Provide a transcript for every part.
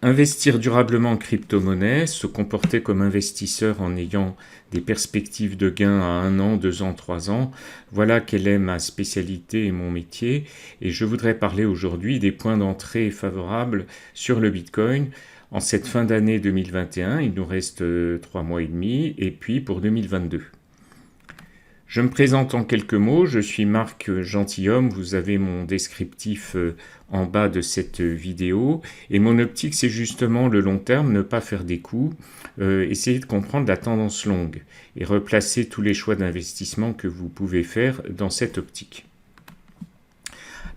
Investir durablement en crypto-monnaie, se comporter comme investisseur en ayant des perspectives de gains à 1 an, 2 ans, 3 ans, voilà quelle est ma spécialité et mon métier. Et je voudrais parler aujourd'hui des points d'entrée favorables sur le Bitcoin. En cette fin d'année 2021, il nous reste 3 mois et demi, et puis pour 2022. Je me présente en quelques mots, je suis Marc Gentilhomme, vous avez mon descriptif en bas de cette vidéo, et mon optique c'est justement le long terme, ne pas faire des coups, essayer de comprendre la tendance longue et replacer tous les choix d'investissement que vous pouvez faire dans cette optique.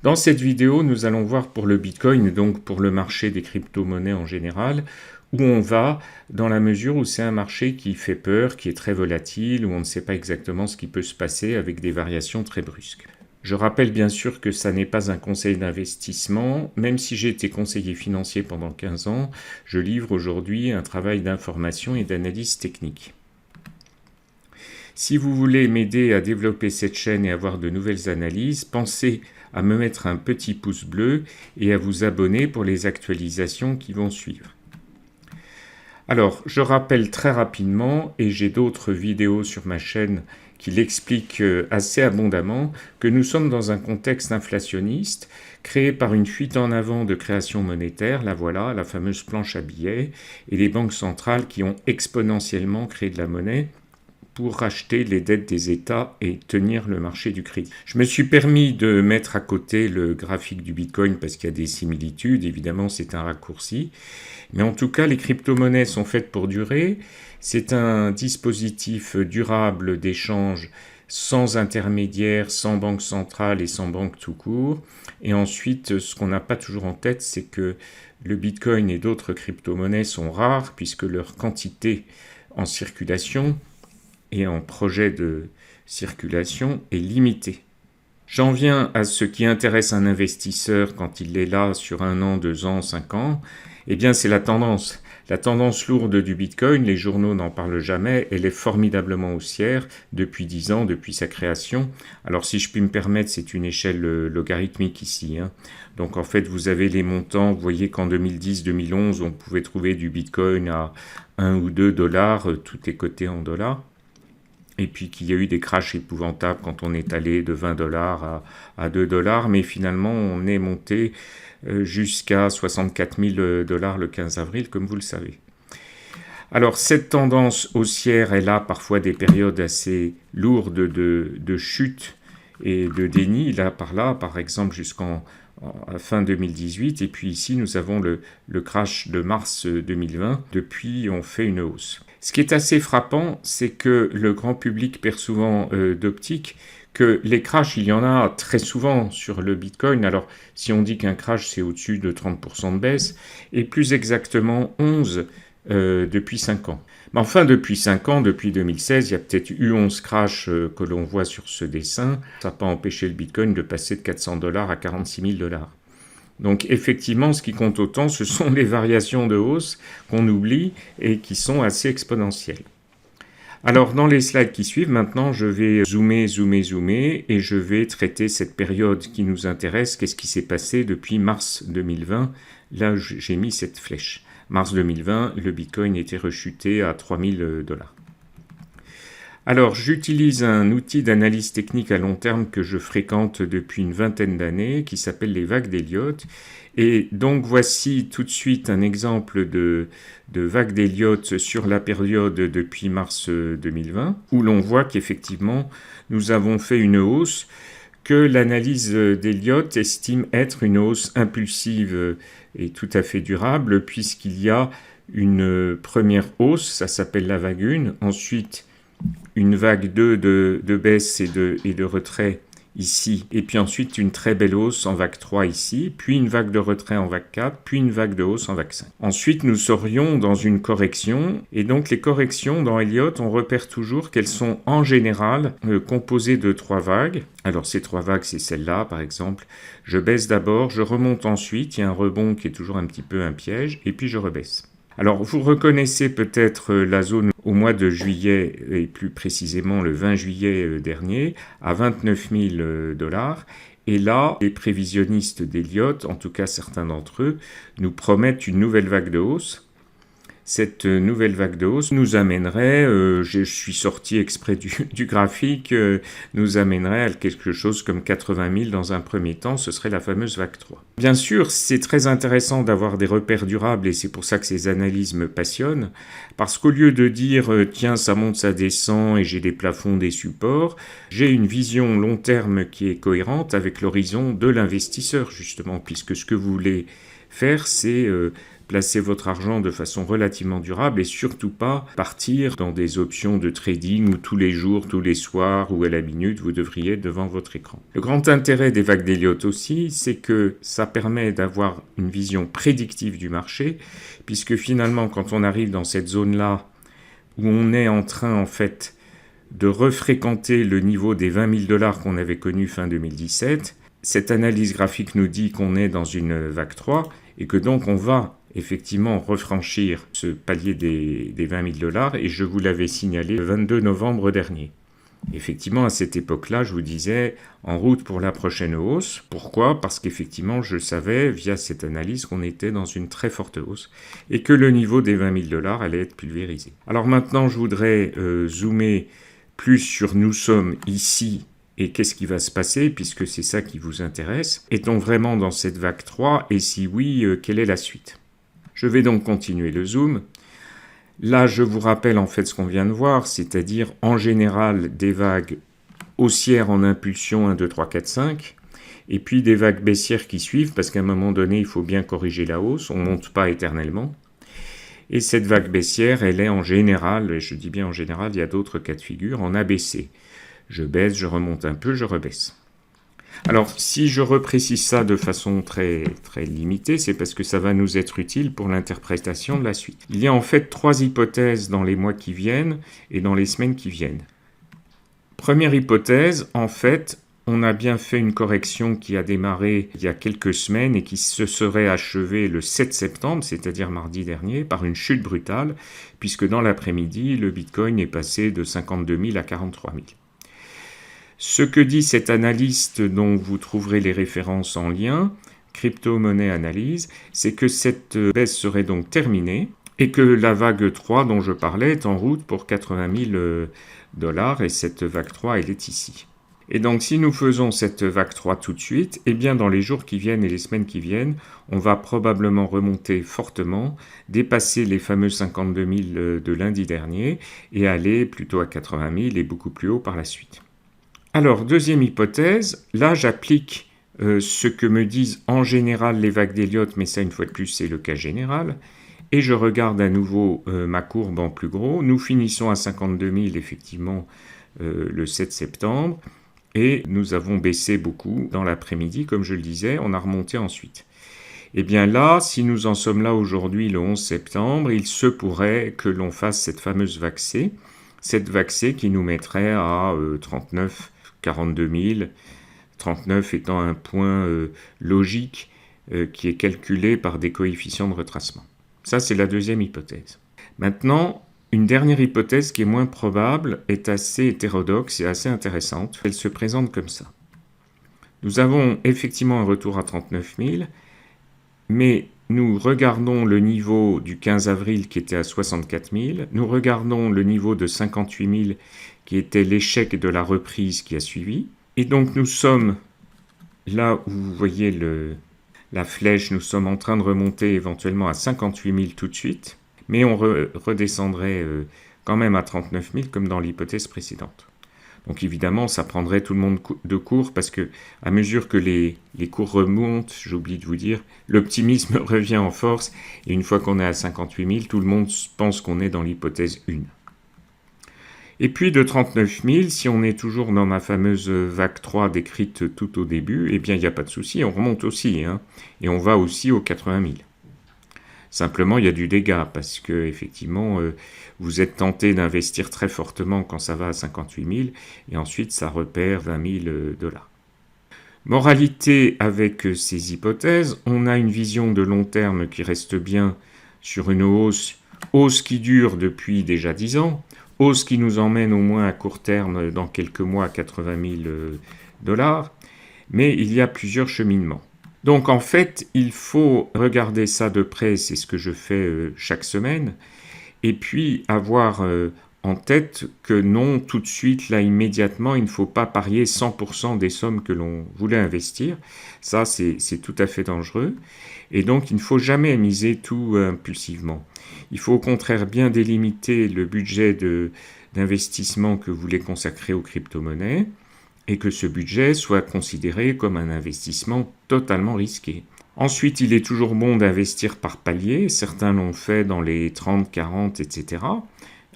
Dans cette vidéo, nous allons voir pour le Bitcoin, donc pour le marché des crypto-monnaies en général, où on va dans la mesure où c'est un marché qui fait peur, qui est très volatile, où on ne sait pas exactement ce qui peut se passer avec des variations très brusques. Je rappelle bien sûr que ça n'est pas un conseil d'investissement, même si j'ai été conseiller financier pendant 15 ans, je livre aujourd'hui un travail d'information et d'analyse technique. Si vous voulez m'aider à développer cette chaîne et avoir de nouvelles analyses, pensez à me mettre un petit pouce bleu et à vous abonner pour les actualisations qui vont suivre. Alors, je rappelle très rapidement, et j'ai d'autres vidéos sur ma chaîne qui l'expliquent assez abondamment, que nous sommes dans un contexte inflationniste créé par une fuite en avant de création monétaire, la voilà, la fameuse planche à billets, et les banques centrales qui ont exponentiellement créé de la monnaie pour racheter les dettes des États et tenir le marché du crédit. Je me suis permis de mettre à côté le graphique du Bitcoin parce qu'il y a des similitudes, évidemment c'est un raccourci, mais en tout cas les crypto-monnaies sont faites pour durer, c'est un dispositif durable d'échange sans intermédiaire, sans banque centrale et sans banque tout court, et ensuite ce qu'on n'a pas toujours en tête c'est que le Bitcoin et d'autres crypto-monnaies sont rares puisque leur quantité en circulation et en projet de circulation est limité. J'en viens à ce qui intéresse un investisseur quand il est là sur 1 an, 2 ans, 5 ans, eh bien c'est la tendance. La tendance lourde du Bitcoin, les journaux n'en parlent jamais, elle est formidablement haussière depuis 10 ans, depuis sa création. Alors si je puis me permettre, c'est une échelle logarithmique ici. Donc en fait, vous avez les montants, vous voyez qu'en 2010-2011, on pouvait trouver du Bitcoin à 1 ou 2 dollars, tout est coté en dollars. Et puis qu'il y a eu des crashs épouvantables quand on est allé de 20 dollars à 2 dollars, mais finalement on est monté jusqu'à 64 000 dollars le 15 avril, comme vous le savez. Alors cette tendance haussière, elle a parfois des périodes assez lourdes de chute et de déni, là par exemple jusqu'en fin 2018, et puis ici nous avons le crash de mars 2020, depuis on fait une hausse. Ce qui est assez frappant, c'est que le grand public perd souvent d'optique, que les crashs, il y en a très souvent sur le Bitcoin. Alors, si on dit qu'un crash, c'est au-dessus de 30% de baisse, et plus exactement 11 depuis 5 ans. Mais enfin, depuis 5 ans, depuis 2016, il y a peut-être eu 11 crashs que l'on voit sur ce dessin. Ça n'a pas empêché le Bitcoin de passer de 400 dollars à 46 000 dollars. Donc effectivement, ce qui compte autant, ce sont les variations de hausse qu'on oublie et qui sont assez exponentielles. Alors dans les slides qui suivent, maintenant je vais zoomer et je vais traiter cette période qui nous intéresse. Qu'est-ce qui s'est passé depuis mars 2020? Là j'ai mis cette flèche. Mars 2020, le Bitcoin était rechuté à 3000 dollars. Alors, j'utilise un outil d'analyse technique à long terme que je fréquente depuis une vingtaine d'années, qui s'appelle les vagues d'Elliott. Et donc, voici tout de suite un exemple de vague d'Elliott sur la période depuis mars 2020, où l'on voit qu'effectivement, nous avons fait une hausse que l'analyse d'Elliott estime être une hausse impulsive et tout à fait durable, puisqu'il y a une première hausse, ça s'appelle la vague 1, ensuite une vague 2 de baisse et de retrait ici, et puis ensuite une très belle hausse en vague 3 ici, puis une vague de retrait en vague 4, puis une vague de hausse en vague 5. Ensuite, nous serions dans une correction, et donc les corrections dans Elliott, on repère toujours qu'elles sont en général composées de 3 vagues. Alors ces 3 vagues, c'est celle-là par exemple. Je baisse d'abord, je remonte ensuite, il y a un rebond qui est toujours un petit peu un piège, et puis je rebaisse. Alors, vous reconnaissez peut-être la zone au mois de juillet, et plus précisément le 20 juillet dernier, à 29 000 dollars. Et là, les prévisionnistes d'Elliott, en tout cas certains d'entre eux, nous promettent une nouvelle vague de hausse. Cette nouvelle vague de hausse nous amènerait, je suis sorti exprès du graphique, nous amènerait à quelque chose comme 80 000 dans un premier temps, ce serait la fameuse vague 3. Bien sûr, c'est très intéressant d'avoir des repères durables et c'est pour ça que ces analyses me passionnent, parce qu'au lieu de dire tiens ça monte, ça descend et j'ai des plafonds, des supports, j'ai une vision long terme qui est cohérente avec l'horizon de l'investisseur justement, puisque ce que vous voulez faire c'est placer votre argent de façon relativement durable et surtout pas partir dans des options de trading où tous les jours, tous les soirs ou à la minute, vous devriez être devant votre écran. Le grand intérêt des vagues d'Elliott aussi, c'est que ça permet d'avoir une vision prédictive du marché, puisque finalement, quand on arrive dans cette zone-là, où on est en train, en fait, de refréquenter le niveau des 20 000 $ qu'on avait connu fin 2017, cette analyse graphique nous dit qu'on est dans une vague 3 et que donc on va effectivement refranchir ce palier des 20 000 $ et je vous l'avais signalé le 22 novembre dernier. Effectivement, à cette époque-là, je vous disais en route pour la prochaine hausse. Pourquoi ? Parce qu'effectivement, je savais via cette analyse qu'on était dans une très forte hausse et que le niveau des 20 000 $ allait être pulvérisé. Alors maintenant, je voudrais zoomer plus sur nous sommes ici et qu'est-ce qui va se passer puisque c'est ça qui vous intéresse. Est-on vraiment dans cette vague 3 et si oui, quelle est la suite ? Je vais donc continuer le zoom. Là, je vous rappelle en fait ce qu'on vient de voir, c'est-à-dire en général des vagues haussières en impulsion 1, 2, 3, 4, 5, et puis des vagues baissières qui suivent, parce qu'à un moment donné, il faut bien corriger la hausse, on ne monte pas éternellement. Et cette vague baissière, elle est en général, et je dis bien en général, il y a d'autres cas de figure, en ABC. Je baisse, je remonte un peu, je rebaisse. Alors, si je reprécise ça de façon très, très limitée, c'est parce que ça va nous être utile pour l'interprétation de la suite. Il y a en fait 3 hypothèses dans les mois qui viennent et dans les semaines qui viennent. Première hypothèse, en fait, on a bien fait une correction qui a démarré il y a quelques semaines et qui se serait achevée le 7 septembre, c'est-à-dire mardi dernier, par une chute brutale, puisque dans l'après-midi, le Bitcoin est passé de 52 000 à 43 000. Ce que dit cet analyste dont vous trouverez les références en lien, Crypto-monnaie analyse, c'est que cette baisse serait donc terminée et que la vague 3 dont je parlais est en route pour 80 000 $ et cette vague 3 elle est ici. Et donc si nous faisons cette vague 3 tout de suite, eh bien dans les jours qui viennent et les semaines qui viennent, on va probablement remonter fortement, dépasser les fameux 52 000 de lundi dernier et aller plutôt à 80 000 et beaucoup plus haut par la suite. Alors, deuxième hypothèse, là j'applique ce que me disent en général les vagues d'Elliott, mais ça une fois de plus c'est le cas général, et je regarde à nouveau ma courbe en plus gros. Nous finissons à 52 000 effectivement le 7 septembre, et nous avons baissé beaucoup dans l'après-midi, comme je le disais, on a remonté ensuite. Et bien là, si nous en sommes là aujourd'hui le 11 septembre, il se pourrait que l'on fasse cette fameuse vague C, cette vague C qui nous mettrait à 39 42 000, 39 étant un point logique qui est calculé par des coefficients de retracement. Ça, c'est la deuxième hypothèse. Maintenant, une dernière hypothèse qui est moins probable est assez hétérodoxe et assez intéressante. Elle se présente comme ça. Nous avons effectivement un retour à 39 000, mais nous regardons le niveau du 15 avril qui était à 64 000, nous regardons le niveau de 58 000 qui était l'échec de la reprise qui a suivi, et donc nous sommes là où vous voyez la flèche, nous sommes en train de remonter éventuellement à 58 000 tout de suite, mais on redescendrait quand même à 39 000 comme dans l'hypothèse précédente. Donc évidemment, ça prendrait tout le monde de court parce que à mesure que les cours remontent, j'ai oublié de vous dire, l'optimisme revient en force et une fois qu'on est à 58 000, tout le monde pense qu'on est dans l'hypothèse 1. Et puis de 39 000, si on est toujours dans ma fameuse vague 3 décrite tout au début, eh bien il n'y a pas de souci, on remonte aussi, et on va aussi aux 80 000. Simplement, il y a du dégât parce que effectivement, vous êtes tenté d'investir très fortement quand ça va à 58 000 et ensuite ça repère 20 000 $. Moralité avec ces hypothèses, on a une vision de long terme qui reste bien sur une hausse qui dure depuis déjà 10 ans, hausse qui nous emmène au moins à court terme dans quelques mois à 80 000 $. mais il y a plusieurs cheminements. Donc en fait, il faut regarder ça de près, c'est ce que je fais chaque semaine, et puis avoir en tête que non, tout de suite, là, immédiatement, il ne faut pas parier 100% des sommes que l'on voulait investir. Ça, c'est tout à fait dangereux. Et donc, il ne faut jamais miser tout impulsivement. Il faut au contraire bien délimiter le budget d'investissement que vous voulez consacrer aux crypto-monnaies et que ce budget soit considéré comme un investissement totalement risqué. Ensuite, il est toujours bon d'investir par palier. Certains l'ont fait dans les 30, 40, etc.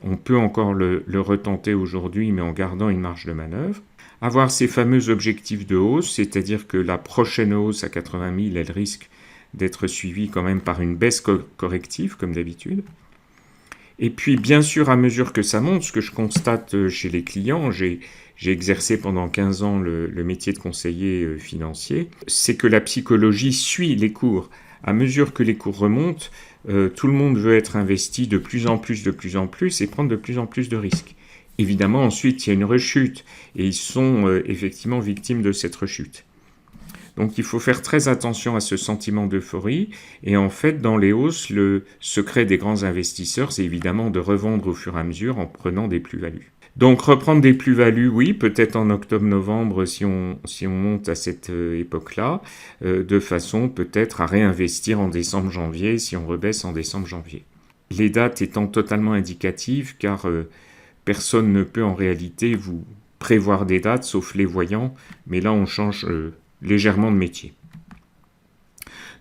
On peut encore le retenter aujourd'hui, mais en gardant une marge de manœuvre. Avoir ces fameux objectifs de hausse, c'est-à-dire que la prochaine hausse à 80 000, elle risque d'être suivie quand même par une baisse corrective, comme d'habitude. Et puis, bien sûr, à mesure que ça monte, ce que je constate chez les clients, j'ai exercé pendant 15 ans le métier de conseiller financier, c'est que la psychologie suit les cours. À mesure que les cours remontent, tout le monde veut être investi de plus en plus et prendre de plus en plus de risques. Évidemment, ensuite, il y a une rechute et ils sont effectivement victimes de cette rechute. Donc il faut faire très attention à ce sentiment d'euphorie. Et en fait, dans les hausses, le secret des grands investisseurs, c'est évidemment de revendre au fur et à mesure en prenant des plus-values. Donc reprendre des plus-values, oui, peut-être en octobre-novembre si on monte à cette époque-là, de façon peut-être à réinvestir en décembre-janvier si on rebaisse en décembre-janvier. Les dates étant totalement indicatives, car personne ne peut en réalité vous prévoir des dates, sauf les voyants, mais là on change légèrement de métier.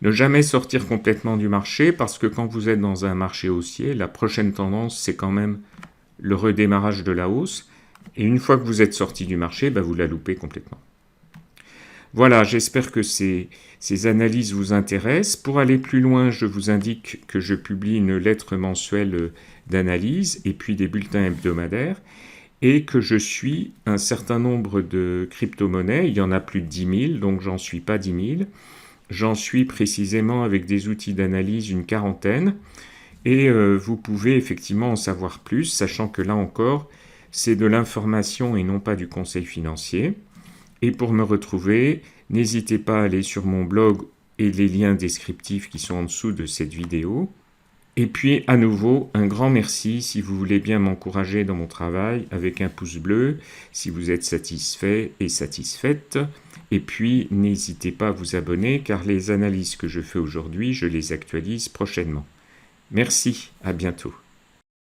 Ne jamais sortir complètement du marché, parce que quand vous êtes dans un marché haussier, la prochaine tendance, c'est quand même le redémarrage de la hausse, et une fois que vous êtes sorti du marché, vous la loupez complètement. Voilà, j'espère que ces analyses vous intéressent. Pour aller plus loin, je vous indique que je publie une lettre mensuelle d'analyse et puis des bulletins hebdomadaires, et que je suis un certain nombre de crypto-monnaies. Il y en a plus de 10 000, donc j'en suis pas 10 000. J'en suis précisément avec des outils d'analyse une quarantaine. Et vous pouvez effectivement en savoir plus, sachant que là encore, c'est de l'information et non pas du conseil financier. Et pour me retrouver, n'hésitez pas à aller sur mon blog et les liens descriptifs qui sont en dessous de cette vidéo. Et puis, à nouveau, un grand merci si vous voulez bien m'encourager dans mon travail avec un pouce bleu, si vous êtes satisfait et satisfaite. Et puis, n'hésitez pas à vous abonner, car les analyses que je fais aujourd'hui, je les actualise prochainement. Merci, à bientôt.